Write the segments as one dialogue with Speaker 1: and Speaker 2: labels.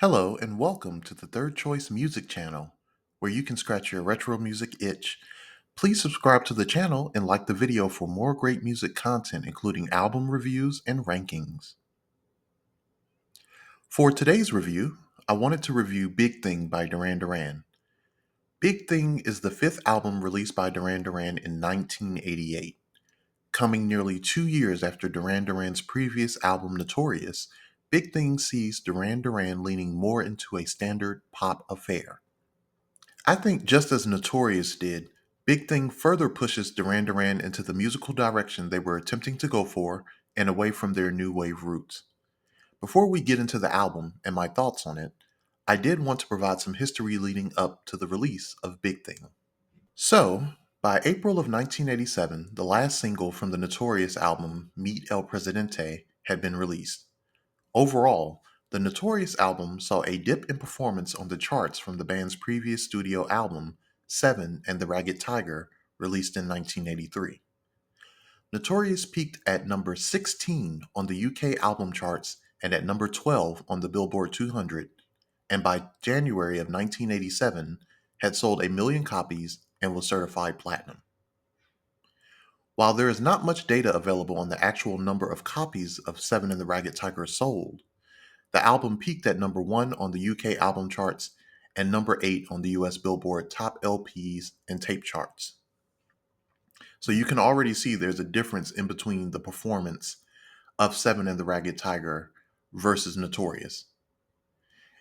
Speaker 1: Hello and welcome to the Third Choice Music channel, where you can scratch your retro music itch. Please subscribe to the channel and like the video for more great music content, including album reviews and rankings. For today's review, I wanted to review Big Thing by Duran Duran. Big Thing is the fifth album released by Duran Duran in 1988. Coming nearly 2 years after Duran Duran's previous album Notorious, Big Thing sees Duran Duran leaning more into a standard pop affair. I think just as Notorious did, Big Thing further pushes Duran Duran into the musical direction they were attempting to go for and away from their new wave roots. Before we get into the album and my thoughts on it, I did want to provide some history leading up to the release of Big Thing. So, by April of 1987, the last single from the Notorious album, Meet El Presidente, had been released. Overall, the Notorious album saw a dip in performance on the charts from the band's previous studio album, Seven and the Ragged Tiger, released in 1983. Notorious peaked at number 16 on the UK album charts and at number 12 on the Billboard 200, and by January of 1987 had sold 1 million copies and was certified platinum. While there is not much data available on the actual number of copies of Seven and the Ragged Tiger sold, the album peaked at number 1 on the UK album charts and number 8 on the US Billboard Top LPs and Tape charts. So you can already see there's a difference in between the performance of Seven and the Ragged Tiger versus Notorious.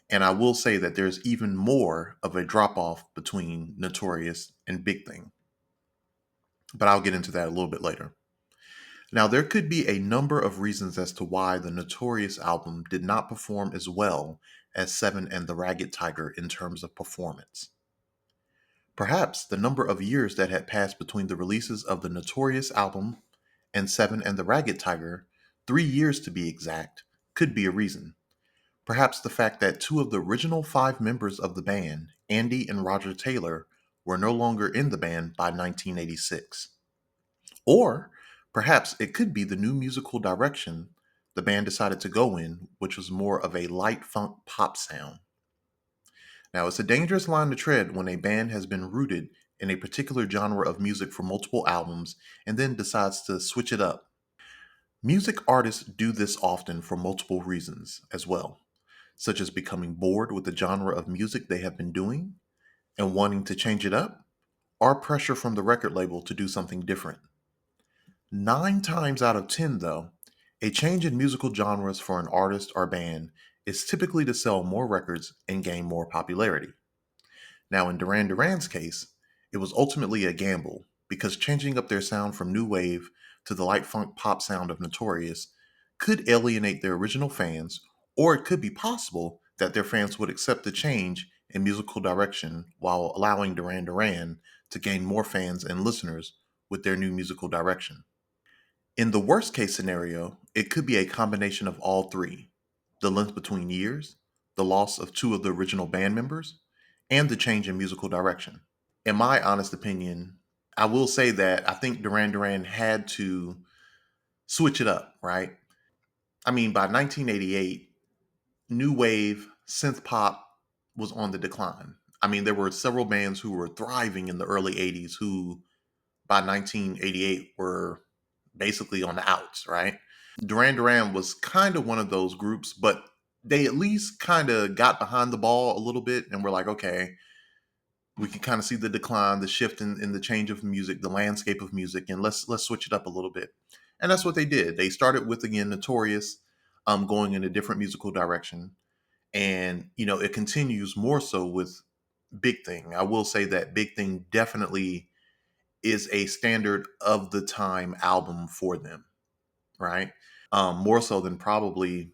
Speaker 1: And I will say that there's even more of a drop off between Notorious and Big Thing. But I'll get into that a little bit later. Now, there could be a number of reasons as to why the Notorious album did not perform as well as Seven and the Ragged Tiger in terms of performance. Perhaps the number of years that had passed between the releases of the Notorious album and Seven and the Ragged Tiger, 3 years to be exact, could be a reason. Perhaps the fact that two of the original five members of the band, Andy and Roger Taylor, were no longer in the band by 1986. Or perhaps it could be the new musical direction the band decided to go in, which was more of a light funk pop sound. Now, it's a dangerous line to tread when a band has been rooted in a particular genre of music for multiple albums and then decides to switch it up. Music artists do this often for multiple reasons as well, such as becoming bored with the genre of music they have been doing and wanting to change it up, or pressure from the record label to do something different. 9 times out of 10, though, a change in musical genres for an artist or band is typically to sell more records and gain more popularity. Now, in Duran Duran's case, it was ultimately a gamble because changing up their sound from new wave to the light funk pop sound of Notorious could alienate their original fans, or it could be possible that their fans would accept the change in musical direction while allowing Duran Duran to gain more fans and listeners with their new musical direction. In the worst case scenario, it could be a combination of all three: the length between years, the loss of two of the original band members, and the change in musical direction. In my honest opinion, I will say that I think Duran Duran had to switch it up, right? I mean, by 1988, new wave, synth pop was on the decline. I mean, there were several bands who were thriving in the early 80s who by 1988 were basically on the outs, right? Duran Duran was kind of one of those groups, but they at least kind of got behind the ball a little bit and were like, okay, we can kind of see the decline, the shift in the change of music, the landscape of music, and let's switch it up a little bit. And that's what they did. They started with, again, Notorious, going in a different musical direction. And, it continues more so with Big Thing. I will say that Big Thing definitely is a standard of the time album for them, right? More so than probably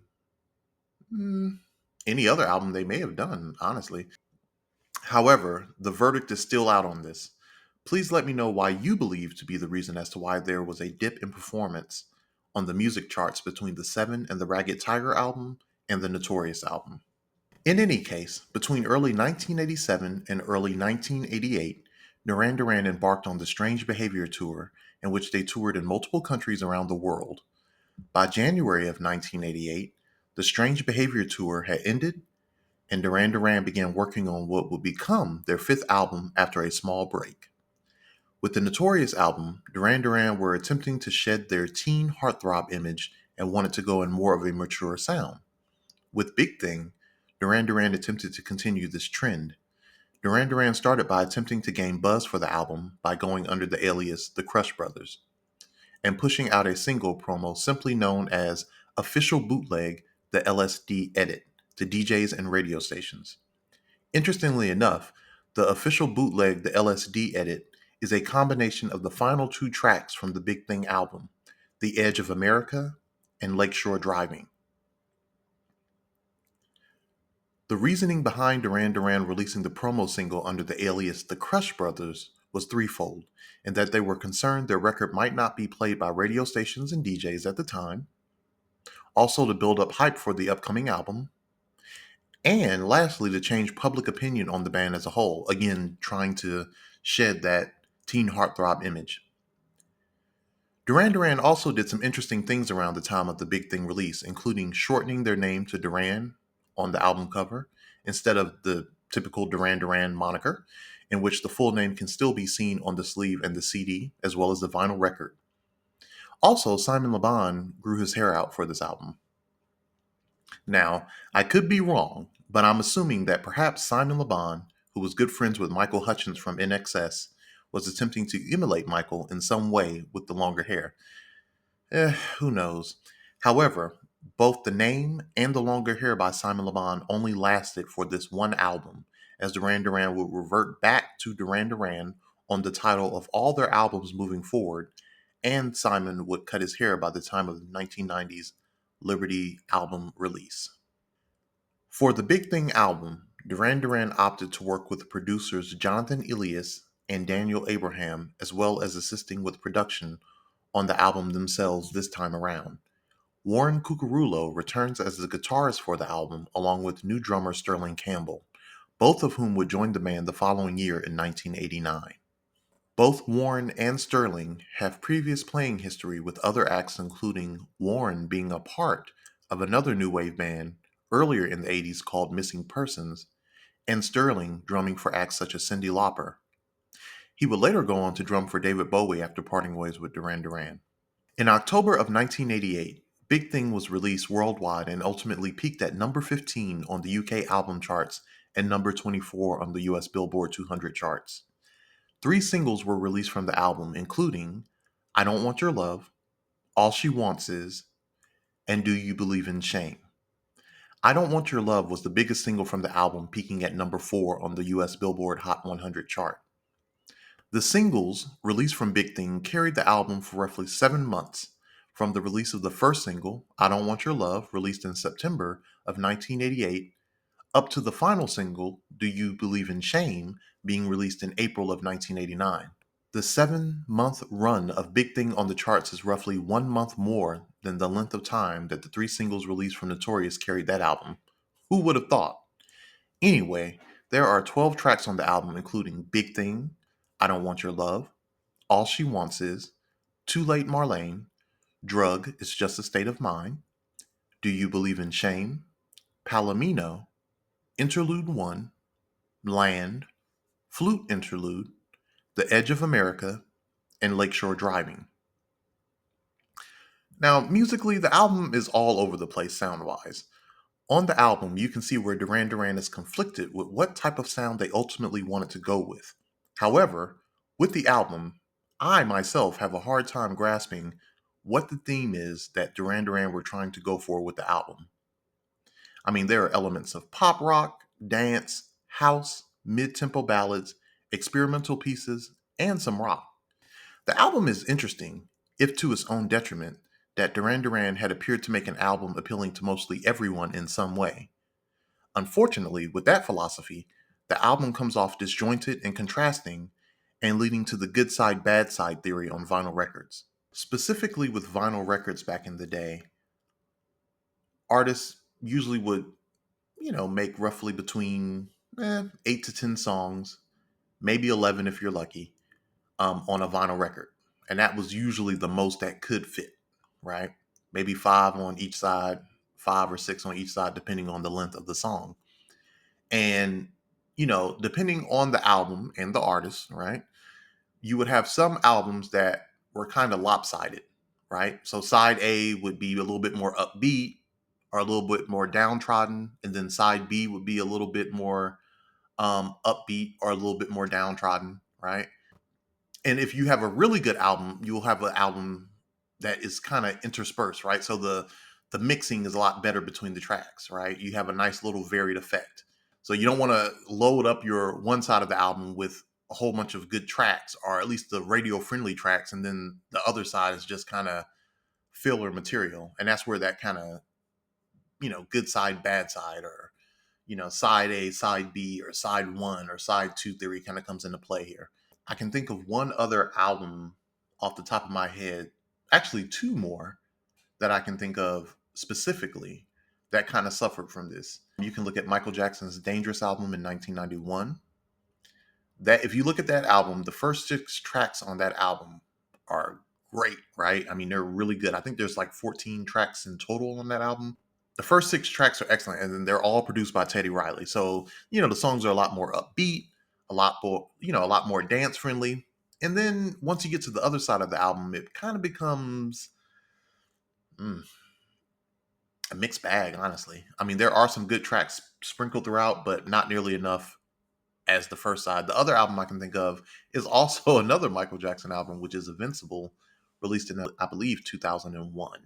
Speaker 1: mm, any other album they may have done, honestly. However, the verdict is still out on this. Please let me know why you believe to be the reason as to why there was a dip in performance on the music charts between the Seven and the Ragged Tiger album and the Notorious album. In any case, between early 1987 and early 1988, Duran Duran embarked on the Strange Behavior Tour, in which they toured in multiple countries around the world. By January of 1988, the Strange Behavior Tour had ended, and Duran Duran began working on what would become their fifth album after a small break. With the Notorious album, Duran Duran were attempting to shed their teen heartthrob image and wanted to go in more of a mature sound. With Big Thing, Duran Duran attempted to continue this trend. Duran Duran started by attempting to gain buzz for the album by going under the alias The Crush Brothers and pushing out a single promo simply known as Official Bootleg, the LSD Edit, to DJs and radio stations. Interestingly enough, the official bootleg, the LSD Edit, is a combination of the final two tracks from the Big Thing album, The Edge of America and Lakeshore Driving. The reasoning behind Duran Duran releasing the promo single under the alias The Crush Brothers was threefold, in that they were concerned their record might not be played by radio stations and DJs at the time, also to build up hype for the upcoming album, and lastly to change public opinion on the band as a whole, again trying to shed that teen heartthrob image. Duran Duran also did some interesting things around the time of the Big Thing release, including shortening their name to Duran on the album cover instead of the typical Duran Duran moniker, in which the full name can still be seen on the sleeve and the CD, as well as the vinyl record. Also, Simon Le Bon grew his hair out for this album. Now, I could be wrong, but I'm assuming that perhaps Simon Le Bon, who was good friends with Michael Hutchence from NXS, was attempting to emulate Michael in some way with the longer hair. Who knows? However, both the name and the longer hair by Simon Le Bon only lasted for this one album, as Duran Duran would revert back to Duran Duran on the title of all their albums moving forward, and Simon would cut his hair by the time of the 1990s Liberty album release. For the Big Thing album, Duran Duran opted to work with producers Jonathan Elias and Daniel Abraham, as well as assisting with production on the album themselves this time around. Warren Cucurulo returns as the guitarist for the album, along with new drummer Sterling Campbell, both of whom would join the band the following year in 1989. Both Warren and Sterling have previous playing history with other acts, including Warren being a part of another new wave band earlier in the 80s called Missing Persons, and Sterling drumming for acts such as Cyndi Lauper. He would later go on to drum for David Bowie after parting ways with Duran Duran. In October of 1988, Big Thing was released worldwide and ultimately peaked at number 15 on the UK album charts and number 24 on the US Billboard 200 charts. 3 singles were released from the album, including I Don't Want Your Love, All She Wants Is, and Do You Believe in Shame. I Don't Want Your Love was the biggest single from the album, peaking at number 4 on the US Billboard Hot 100 chart. The singles released from Big Thing carried the album for roughly 7 months, from the release of the first single, I Don't Want Your Love, released in September of 1988, up to the final single, Do You Believe in Shame, being released in April of 1989. The 7-month run of Big Thing on the charts is roughly 1 month more than the length of time that the 3 singles released from Notorious carried that album. Who would have thought? Anyway, there are 12 tracks on the album, including Big Thing, I Don't Want Your Love, All She Wants Is, Too Late Marlene, Drug is Just a State of Mind, Do You Believe in Shame, Palomino, Interlude 1, Land, Flute Interlude, The Edge of America, and Lakeshore Driving. Now, musically, the album is all over the place sound-wise. On the album, you can see where Duran Duran is conflicted with what type of sound they ultimately wanted to go with. However, with the album, I myself have a hard time grasping what the theme is that Duran Duran were trying to go for with the album. I mean, there are elements of pop rock, dance, house, mid-tempo ballads, experimental pieces, and some rock. The album is interesting, if to its own detriment, that Duran Duran had appeared to make an album appealing to mostly everyone in some way. Unfortunately, with that philosophy, the album comes off disjointed and contrasting, and leading to the good side, bad side theory on vinyl records. Specifically with vinyl records back in the day, artists usually would, make roughly between 8 to 10 songs, maybe 11 if you're lucky, on a vinyl record. And that was usually the most that could fit, right? Maybe 5 on each side, 5 or 6 on each side, depending on the length of the song. And, depending on the album and the artist, right, you would have some albums that were kind of lopsided, right? So side A would be a little bit more upbeat or a little bit more downtrodden. And then side B would be a little bit more upbeat or a little bit more downtrodden, right? And if you have a really good album, you'll have an album that is kind of interspersed, right? So the mixing is a lot better between the tracks, right? You have a nice little varied effect. So you don't want to load up your one side of the album with a whole bunch of good tracks, or at least the radio friendly tracks, and then the other side is just kind of filler material. And that's where that kind of, good side, bad side, or side A, side B, or side one, or side two theory kind of comes into play here. I can think of one other album off the top of my head, actually two more that I can think of specifically that kind of suffered from this. You can look at Michael Jackson's Dangerous album in 1991. That if you look at that album, the first six tracks on that album are great, right? I mean, they're really good. I think there's like 14 tracks in total on that album. The first six tracks are excellent, and then they're all produced by Teddy Riley. So, the songs are a lot more upbeat, a lot more dance friendly. And then once you get to the other side of the album, it kind of becomes mm, a mixed bag, honestly. I mean, there are some good tracks sprinkled throughout, but not nearly enough as the first side. The other album I can think of is also another Michael Jackson album, which is Invincible, released in, I believe, 2001.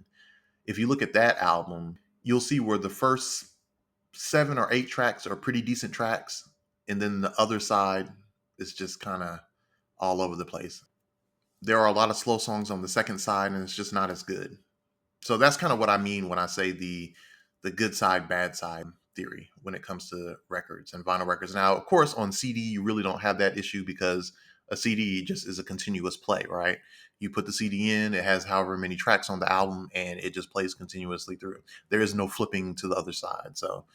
Speaker 1: If you look at that album, you'll see where the first seven or eight tracks are pretty decent tracks, and then the other side is just kind of all over the place. There are a lot of slow songs on the second side, and it's just not as good. So that's kind of what I mean when I say the good side, bad side theory when it comes to records and vinyl records. Now, of course, on CD you really don't have that issue because a CD just is a continuous play, right? You put the CD in, it has however many tracks on the album, and it just plays continuously through. There is no flipping to the other side. So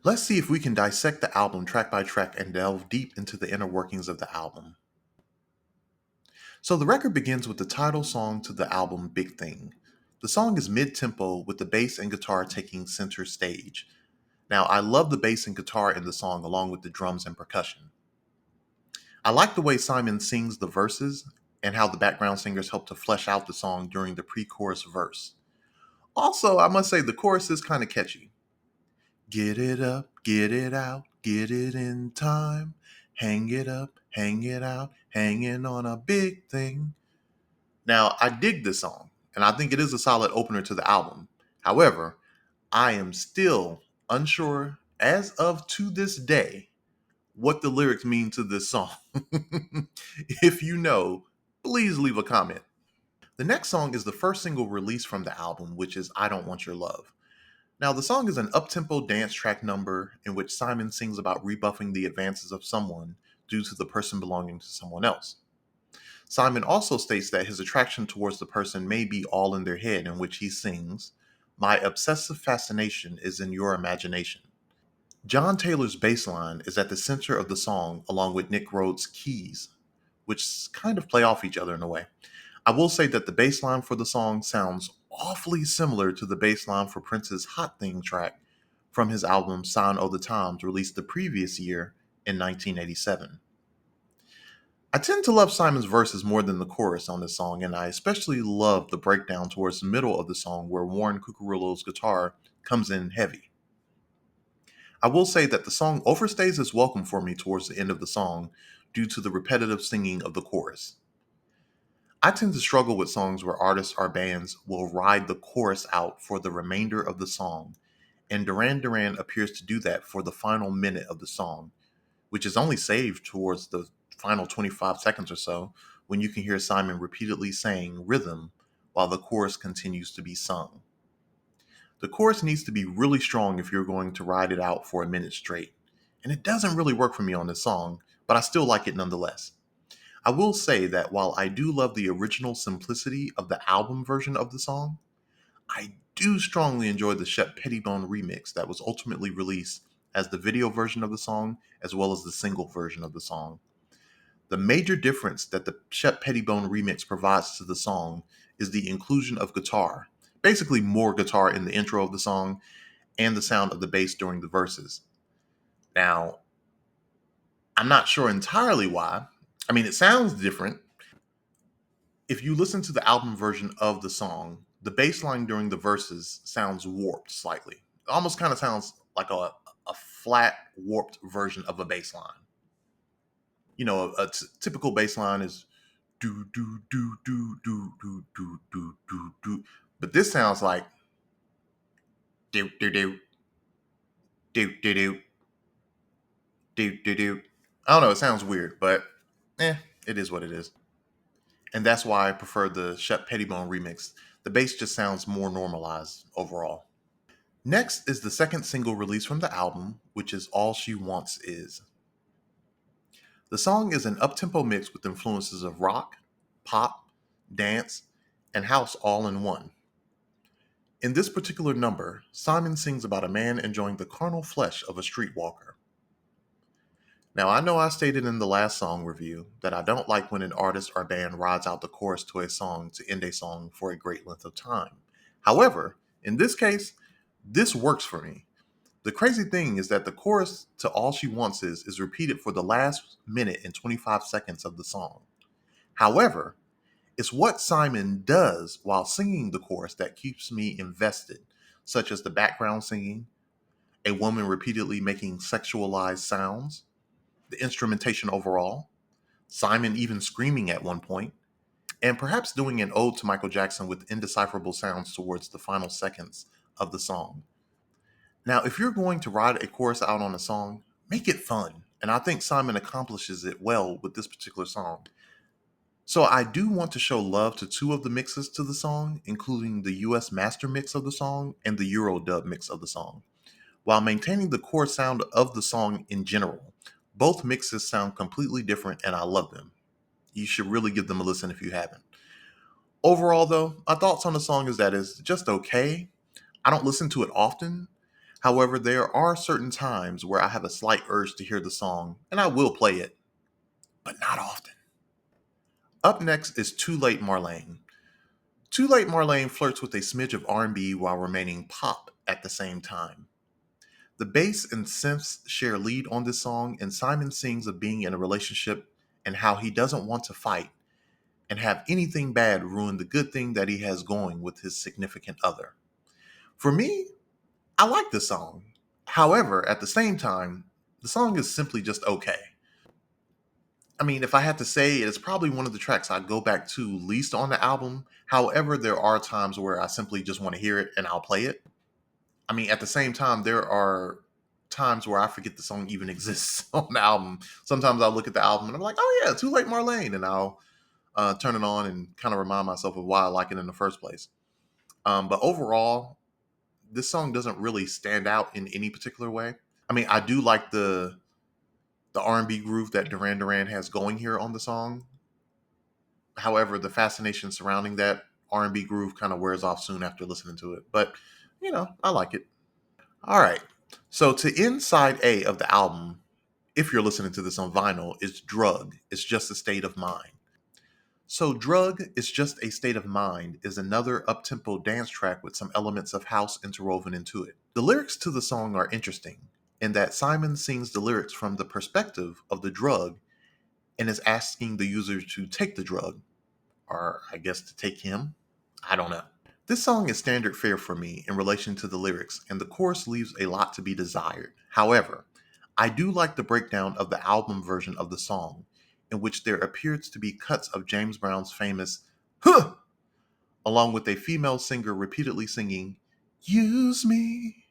Speaker 1: let's see if we can dissect the album track by track and delve deep into the inner workings of the album. So the record begins with the title song to the album, Big Thing. The song is mid-tempo with the bass and guitar taking center stage. Now, I love the bass and guitar in the song along with the drums and percussion. I like the way Simon sings the verses and how the background singers help to flesh out the song during the pre-chorus verse. Also, I must say the chorus is kind of catchy. Get it up, get it out, get it in time. Hang it up, hang it out, hanging on a big thing. Now, I dig this song, and I think it is a solid opener to the album. However, I am still unsure, as of to this day, what the lyrics mean to this song. If you know, please leave a comment. The next song is the first single released from the album, which is I Don't Want Your Love. Now, the song is an up-tempo dance track number in which Simon sings about rebuffing the advances of someone due to the person belonging to someone else. Simon also states that his attraction towards the person may be all in their head, in which he sings, My obsessive fascination is in your imagination. John Taylor's bass line is at the center of the song, along with Nick Rhodes' keys, which kind of play off each other in a way. I will say that the bass line for the song sounds awfully similar to the bass line for Prince's Hot Thing track from his album Sign o' the Times, released the previous year in 1987. I tend to love Simon's verses more than the chorus on this song, and I especially love the breakdown towards the middle of the song where Warren Cucurullo's guitar comes in heavy. I will say that the song overstays its welcome for me towards the end of the song due to the repetitive singing of the chorus. I tend to struggle with songs where artists or bands will ride the chorus out for the remainder of the song, and Duran Duran appears to do that for the final minute of the song, which is only saved towards the final 25 seconds or so, when you can hear Simon repeatedly saying rhythm while the chorus continues to be sung. The chorus needs to be really strong if you're going to ride it out for a minute straight, and it doesn't really work for me on this song, but I still like it nonetheless. I will say that while I do love the original simplicity of the album version of the song, I do strongly enjoy the Shep Pettibone remix that was ultimately released as the video version of the song as well as the single version of the song. The major difference that the Shep Pettibone remix provides to the song is the inclusion of guitar, basically more guitar in the intro of the song, and the sound of the bass during the verses. Now, I'm not sure entirely why. I mean, it sounds different. If you listen to the album version of the song, the bass line during the verses sounds warped slightly. It almost kind of sounds like a flat, warped version of a bass line. You know, typical bass line is do do do do do do do do do do, but this sounds like do do do do do do do do do. I don't know. It sounds weird, but it is what it is. And that's why I prefer the Shep Pettibone remix. The bass just sounds more normalized overall. Next is the second single released from the album, which is All She Wants Is. The song is an uptempo mix with influences of rock, pop, dance, and house all in one. In this particular number, Simon sings about a man enjoying the carnal flesh of a streetwalker. Now, I know I stated in the last song review that I don't like when an artist or band rides out the chorus to a song to end a song for a great length of time. However, in this case, this works for me. The crazy thing is that the chorus to All She Wants is repeated for the last minute and 25 seconds of the song. However, it's what Simon does while singing the chorus that keeps me invested, such as the background singing, a woman repeatedly making sexualized sounds, the instrumentation overall, Simon even screaming at one point, and perhaps doing an ode to Michael Jackson with indecipherable sounds towards the final seconds of the song. Now, if you're going to ride a chorus out on a song, make it fun. And I think Simon accomplishes it well with this particular song. So I do want to show love to two of the mixes to the song, including the US master mix of the song and the Euro dub mix of the song, while maintaining the core sound of the song in general. Both mixes sound completely different and I love them. You should really give them a listen if you haven't. Overall, though, my thoughts on the song is that it's just okay. I don't listen to it often. However, there are certain times where I have a slight urge to hear the song, and I will play it, but not often. Up next is Too Late Marlene. Too Late Marlene flirts with a smidge of R&B while remaining pop at the same time. The bass and synths share lead on this song, and Simon sings of being in a relationship and how he doesn't want to fight and have anything bad ruin the good thing that he has going with his significant other. For me, I like this song. However, at the same time, the song is simply just okay. I mean, if I had to say, it's probably one of the tracks I go back to least on the album. However, there are times where I simply just want to hear it and I'll play it. I mean, at the same time, there are times where I forget the song even exists on the album. Sometimes I'll look at the album and I'm like, oh yeah, Too Late Marlene. And I'll turn it on and kind of remind myself of why I like it in the first place. But overall, this song doesn't really stand out in any particular way. I mean, I do like the R&B groove that Duran has going here on the song. However, the fascination surrounding that R&B groove kind of wears off soon after listening to it. But, I like it. All right. So to end side A of the album, if you're listening to this on vinyl, is Drug. It's just a state of mind. So Drug is just a state of mind is another uptempo dance track with some elements of house interwoven into it. The lyrics to the song are interesting in that Simon sings the lyrics from the perspective of the drug and is asking the user to take the drug, or I guess to take him. I don't know. This song is standard fare for me in relation to the lyrics, and the chorus leaves a lot to be desired. However, I do like the breakdown of the album version of the song, in which there appears to be cuts of James Brown's famous "Huh," along with a female singer repeatedly singing "Use Me."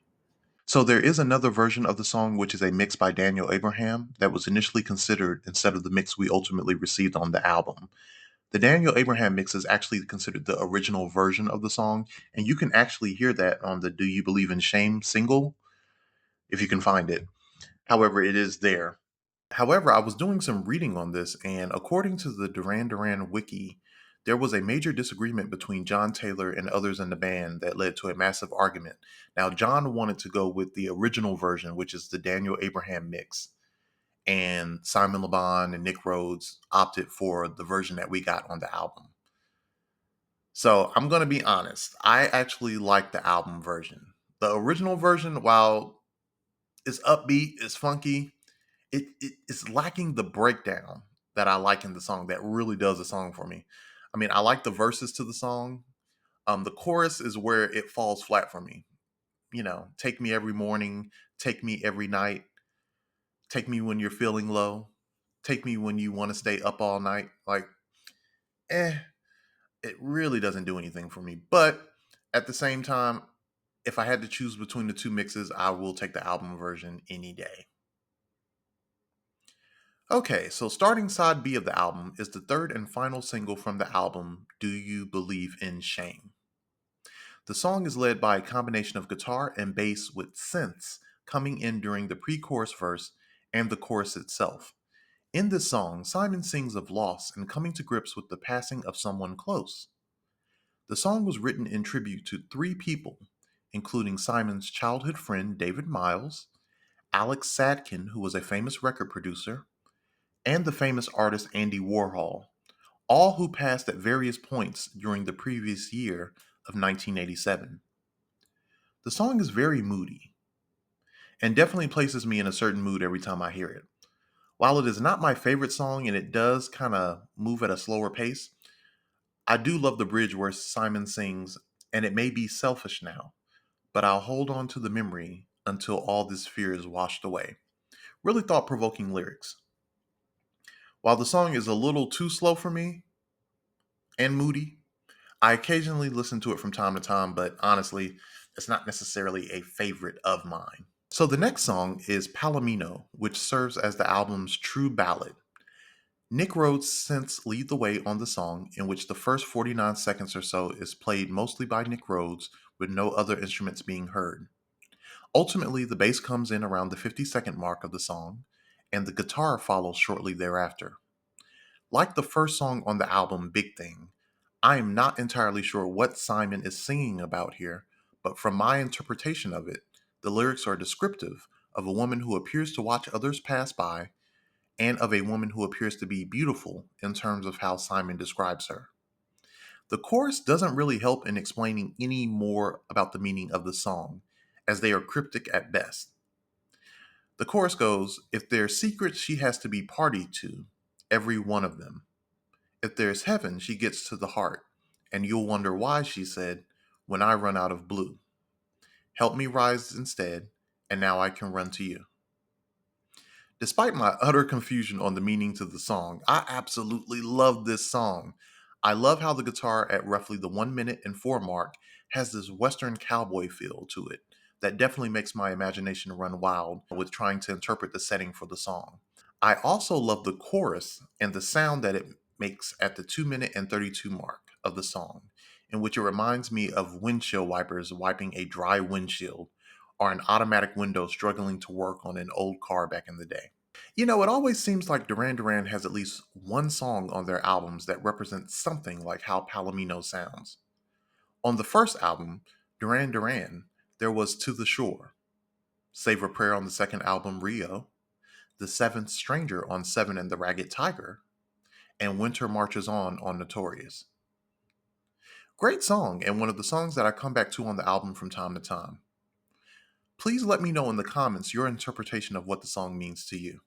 Speaker 1: So there is another version of the song which is a mix by Daniel Abraham that was initially considered instead of the mix we ultimately received on the album. The Daniel Abraham mix is actually considered the original version of the song, and you can actually hear that on the Do You Believe in Shame single, if you can find it. However, it is there. However, I was doing some reading on this, and according to the Duran wiki, there was a major disagreement between John Taylor and others in the band that led to a massive argument. Now, John wanted to go with the original version, which is the Daniel Abraham mix, and Simon LeBon and Nick Rhodes opted for the version that we got on the album. So I'm going to be honest. I actually like the album version. The original version, while It's upbeat, it's funky. It's lacking the breakdown that I like in the song that really does the song for me. I mean, I like the verses to the song. The chorus is where it falls flat for me. Take me every morning, take me every night, take me when you're feeling low, take me when you want to stay up all night. Like, eh, it really doesn't do anything for me. But at the same time, if I had to choose between the two mixes, I will take the album version any day. Okay, so starting side B of the album is the third and final single from the album, Do You Believe in Shame? The song is led by a combination of guitar and bass with synths coming in during the pre chorus verse and the chorus itself. In this song, Simon sings of loss and coming to grips with the passing of someone close. The song was written in tribute to three people, including Simon's childhood friend David Miles, Alex Sadkin, who was a famous record producer, and the famous artist Andy Warhol, all who passed at various points during the previous year of 1987. The song is very moody and definitely places me in a certain mood every time I hear it. While it is not my favorite song and it does kind of move at a slower pace, I do love the bridge where Simon sings, and it may be selfish now, but I'll hold on to the memory until all this fear is washed away. Really thought provoking lyrics. While the song is a little too slow for me and moody, I occasionally listen to it from time to time, but honestly, it's not necessarily a favorite of mine. So the next song is Palomino, which serves as the album's true ballad. Nick Rhodes' synths lead the way on the song, in which the first 49 seconds or so is played mostly by Nick Rhodes, with no other instruments being heard. Ultimately, the bass comes in around the 50-second mark of the song, and the guitar follows shortly thereafter. Like the first song on the album, Big Thing, I am not entirely sure what Simon is singing about here, but from my interpretation of it, the lyrics are descriptive of a woman who appears to watch others pass by and of a woman who appears to be beautiful in terms of how Simon describes her. The chorus doesn't really help in explaining any more about the meaning of the song, as they are cryptic at best. The chorus goes, if there's secrets she has to be party to, every one of them. If there's heaven, she gets to the heart, and you'll wonder why, she said, when I run out of blue. Help me rise instead, and now I can run to you. Despite my utter confusion on the meaning to the song, I absolutely love this song. I love how the guitar at roughly the 1 minute and 4 mark has this Western cowboy feel to it that definitely makes my imagination run wild with trying to interpret the setting for the song. I also love the chorus and the sound that it makes at the 2 minute and 32 mark of the song, in which it reminds me of windshield wipers wiping a dry windshield or an automatic window struggling to work on an old car back in the day. It always seems like Duran Duran has at least one song on their albums that represents something like how Palomino sounds. On the first album, Duran Duran, there was To the Shore, Save a Prayer on the second album, Rio, The Seventh Stranger on Seven and the Ragged Tiger, and Winter Marches on Notorious. Great song, and one of the songs that I come back to on the album from time to time. Please let me know in the comments your interpretation of what the song means to you.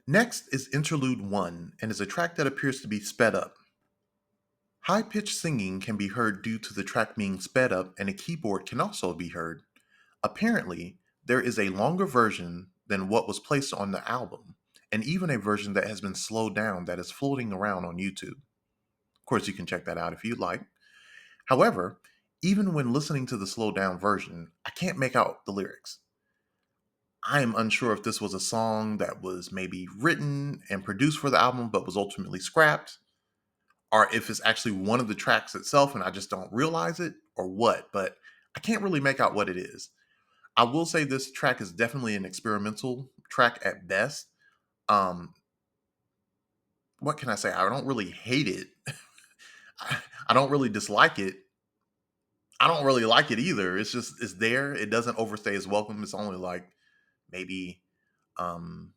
Speaker 1: Next is Interlude 1, and is a track that appears to be sped up. High pitched singing can be heard due to the track being sped up, and a keyboard can also be heard. Apparently, there is a longer version than what was placed on the album, and even a version that has been slowed down that is floating around on YouTube. Of course, you can check that out if you'd like. However, even when listening to the slowed down version, I can't make out the lyrics. I am unsure if this was a song that was maybe written and produced for the album but was ultimately scrapped, or if it's actually one of the tracks itself and I just don't realize it, or what, but I can't really make out what it is. I will say this track is definitely an experimental track at best. Um, what can I say? I don't really hate it. I don't really dislike it. I don't really like it either. It's there. It doesn't overstay its welcome. It's only like maybe um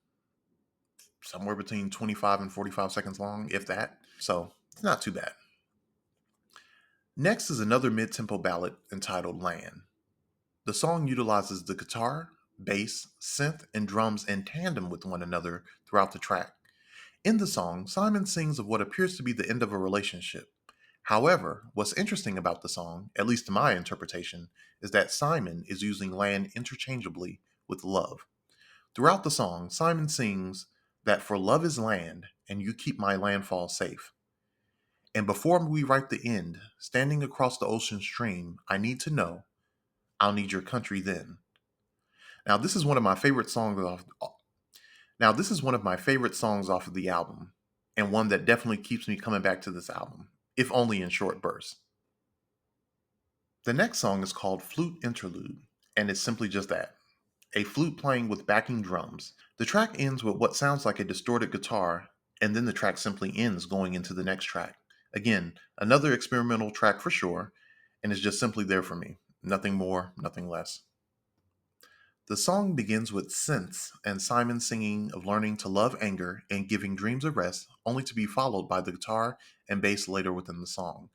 Speaker 1: somewhere between 25 and 45 seconds long, if that. So it's not too bad. Next is another mid tempo ballad entitled Land. The song utilizes the guitar, bass, synth, and drums in tandem with one another throughout the track. In the song, Simon sings of what appears to be the end of a relationship. However, what's interesting about the song, at least in my interpretation, is that Simon is using land interchangeably with love. Throughout the song, Simon sings that for love is land, and you keep my landfall safe. And before we write the end, standing across the ocean stream, I need to know, I'll need your country then. Now, this is one of my favorite songs off. Now, this is one of my favorite songs off of the album, and one that definitely keeps me coming back to this album, if only in short bursts. The next song is called Flute Interlude, and it's simply just that, a flute playing with backing drums. The track ends with what sounds like a distorted guitar, and then the track simply ends going into the next track. Again, another experimental track for sure, and it's just simply there for me. Nothing more, nothing less. The song begins with synths and Simon singing of learning to love anger and giving dreams a rest, only to be followed by the guitar and bass later within the song.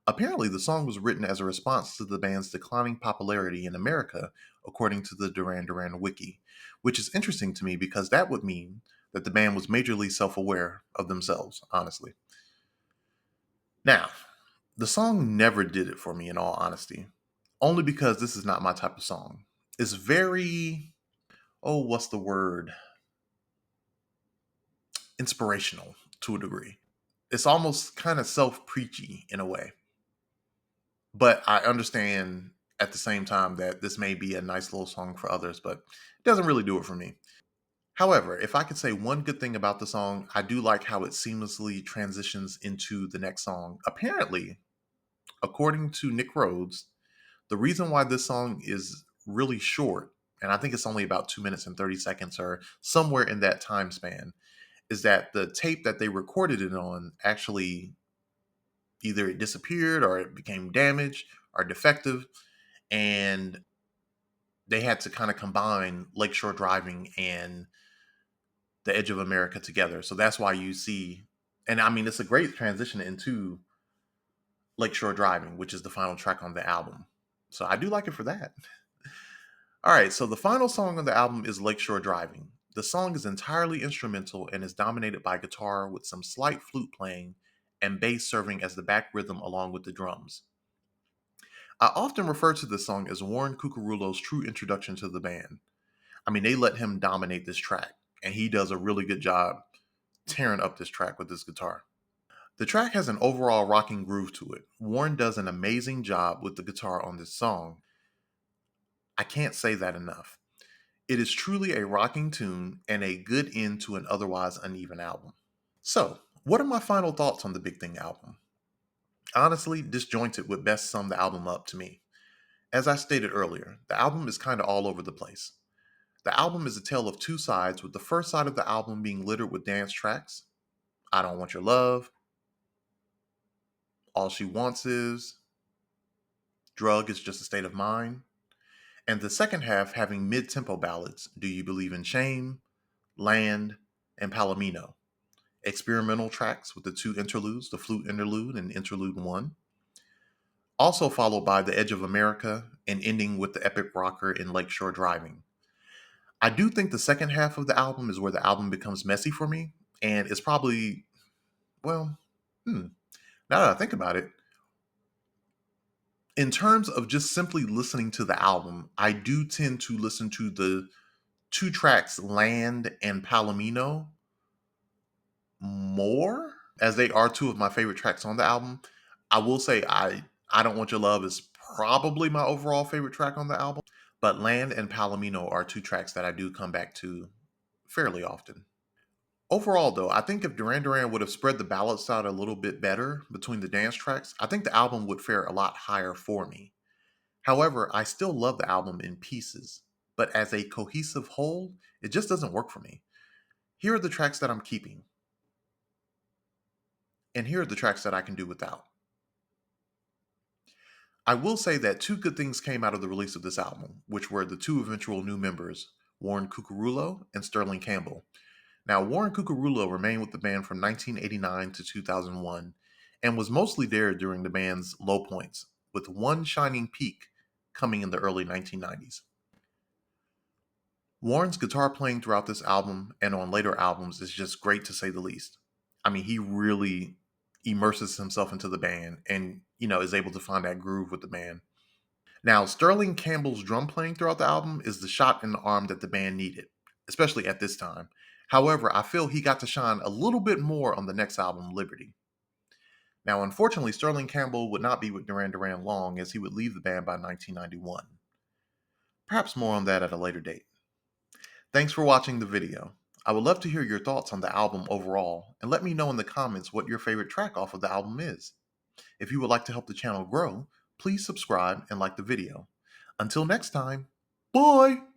Speaker 1: Apparently, the song was written as a response to the band's declining popularity in America, according to the Duran Duran wiki, which is interesting to me because that would mean that the band was majorly self aware of themselves, honestly. Now, the song never did it for me in all honesty, only because this is not my type of song. It's very, oh, what's the word? Inspirational to a degree. It's almost kind of self preachy in a way. But I understand at the same time that this may be a nice little song for others, but it doesn't really do it for me. However, if I could say one good thing about the song, I do like how it seamlessly transitions into the next song. Apparently, according to Nick Rhodes, the reason why this song is really short, and I think it's only about 2 minutes and 30 seconds or somewhere in that time span, is that the tape that they recorded it on actually either it disappeared or it became damaged or defective, and they had to kind of combine Lakeshore Driving and The Edge of America together. So that's why you see, and I mean, it's a great transition into Lakeshore Driving, which is the final track on the album. So I do like it for that. All right, so the final song on the album is Lakeshore Driving. The song is entirely instrumental and is dominated by guitar with some slight flute playing and bass serving as the back rhythm along with the drums. I often refer to this song as Warren Cucurulo's true introduction to the band. I mean, they let him dominate this track, and he does a really good job tearing up this track with his guitar. The track has an overall rocking groove to it. Warren does an amazing job with the guitar on this song. I can't say that enough. It is truly a rocking tune and a good end to an otherwise uneven album. So, what are my final thoughts on the Big Thing album? Honestly, disjointed would best sum the album up to me. As I stated earlier, the album is kind of all over the place. The album is a tale of two sides, with the first side of the album being littered with dance tracks. I Don't Want Your Love, All She Wants Is, Drug Is Just a State of Mind, and the second half having mid tempo ballads, Do You Believe in Shame, Land, and Palomino. Experimental tracks with the two interludes, the flute interlude and interlude 1, also followed by The Edge of America and ending with the epic rocker in Lakeshore Driving. I do think the second half of the album is where the album becomes messy for me, and it's probably, well, now that I think about it, in terms of just simply listening to the album, I do tend to listen to the two tracks, Land and Palomino, more, as they are two of my favorite tracks on the album. I will say I Don't Want Your Love is probably my overall favorite track on the album, but Land and Palomino are two tracks that I do come back to fairly often. Overall, though, I think if Duran Duran would have spread the ballads out a little bit better between the dance tracks, I think the album would fare a lot higher for me. However, I still love the album in pieces, but as a cohesive whole, it just doesn't work for me. Here are the tracks that I'm keeping, and here are the tracks that I can do without. I will say that two good things came out of the release of this album, which were the two eventual new members, Warren Cucurulo and Sterling Campbell. Now, Warren Cucurulo remained with the band from 1989 to 2001 and was mostly there during the band's low points, with one shining peak coming in the early 1990s. Warren's guitar playing throughout this album and on later albums is just great to say the least. I mean, he really immerses himself into the band and, is able to find that groove with the band. Now, Sterling Campbell's drum playing throughout the album is the shot in the arm that the band needed, especially at this time. However, I feel he got to shine a little bit more on the next album, Liberty. Now, unfortunately, Sterling Campbell would not be with Duran Duran long as he would leave the band by 1991. Perhaps more on that at a later date. Thanks for watching the video. I would love to hear your thoughts on the album overall, and let me know in the comments what your favorite track off of the album is. If you would like to help the channel grow, please subscribe and like the video. Until next time, bye!